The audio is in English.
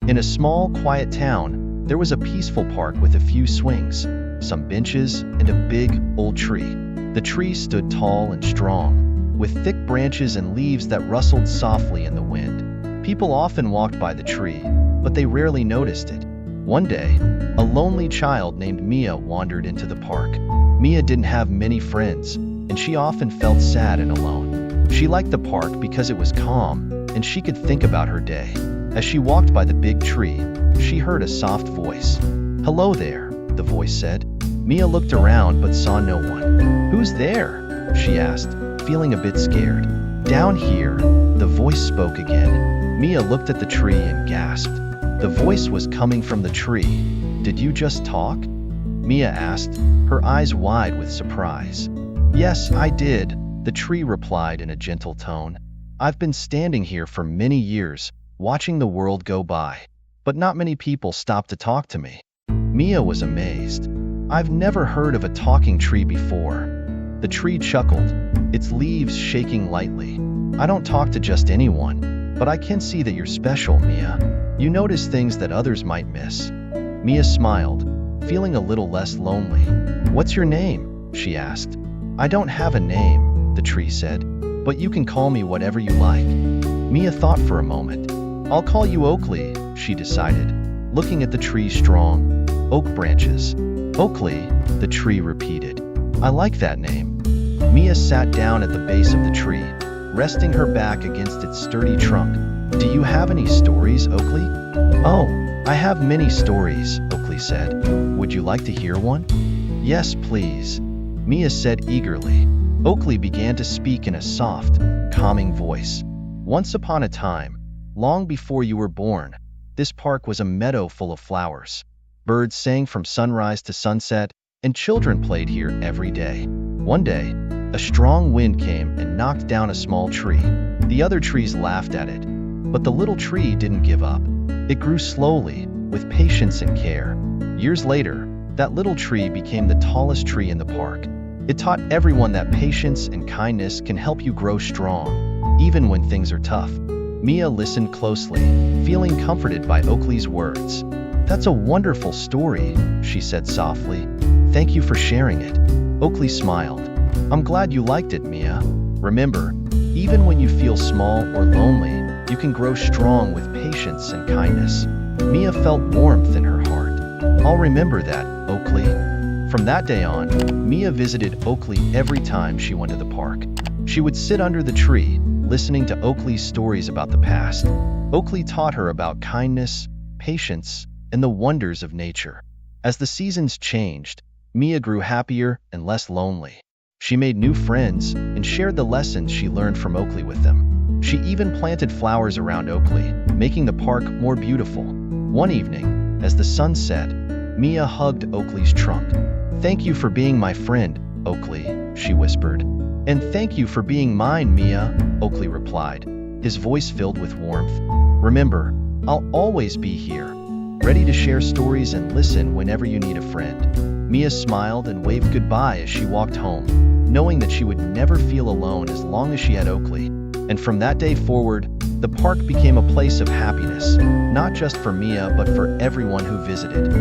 In a small, quiet town, there was a peaceful park with a few swings, some benches, and a big, old tree. The tree stood tall and strong, with thick branches and leaves that rustled softly in the wind. People often walked by the tree, but they rarely noticed it. One day, a lonely child named Mia wandered into the park. Mia didn't have many friends, and she often felt sad and alone. She liked the park because it was calm, and she could think about her day. As she walked by the big tree, she heard a soft voice. "Hello there," the voice said. Mia looked around but saw no one. "Who's there?" she asked, feeling a bit scared. "Down here," the voice spoke again. Mia looked at the tree and gasped. The voice was coming from the tree. "Did you just talk?" Mia asked, her eyes wide with surprise. "Yes, I did," the tree replied in a gentle tone. "I've been standing here for many years, watching the world go by, but not many people stop to talk to me." Mia was amazed. "I've never heard of a talking tree before." The tree chuckled, its leaves shaking lightly. "I don't talk to just anyone, but I can see that you're special, Mia. You notice things that others might miss." Mia smiled, feeling a little less lonely. "What's your name?" she asked. "I don't have a name," the tree said, "but you can call me whatever you like." Mia thought for a moment. "I'll call you Oakley," she decided, looking at the tree's strong, oak branches. "Oakley," the tree repeated. "I like that name." Mia sat down at the base of the tree, resting her back against its sturdy trunk. "Do you have any stories, Oakley?" "Oh, I have many stories," Oakley said. "Would you like to hear one?" "Yes, please," Mia said eagerly. Oakley began to speak in a soft, calming voice. "Once upon a time, long before you were born, this park was a meadow full of flowers. Birds sang from sunrise to sunset, and children played here every day. One day, a strong wind came and knocked down a small tree. The other trees laughed at it, but the little tree didn't give up. It grew slowly, with patience and care. Years later, that little tree became the tallest tree in the park. It taught everyone that patience and kindness can help you grow strong, even when things are tough." Mia listened closely, feeling comforted by Oakley's words. "That's a wonderful story," she said softly. "Thank you for sharing it." Oakley smiled. "I'm glad you liked it, Mia. Remember, even when you feel small or lonely, you can grow strong with patience and kindness." Mia felt warmth in her heart. "I'll remember that, Oakley." From that day on, Mia visited Oakley every time she went to the park. She would sit under the tree, listening to Oakley's stories about the past. Oakley taught her about kindness, patience, and the wonders of nature. As the seasons changed, Mia grew happier and less lonely. She made new friends and shared the lessons she learned from Oakley with them. She even planted flowers around Oakley, making the park more beautiful. One evening, as the sun set, Mia hugged Oakley's trunk. "Thank you for being my friend, Oakley," she whispered. "And thank you for being mine, Mia," Oakley replied, his voice filled with warmth. "Remember, I'll always be here, ready to share stories and listen whenever you need a friend." Mia smiled and waved goodbye as she walked home, knowing that she would never feel alone as long as she had Oakley. And from that day forward, the park became a place of happiness, not just for Mia but for everyone who visited.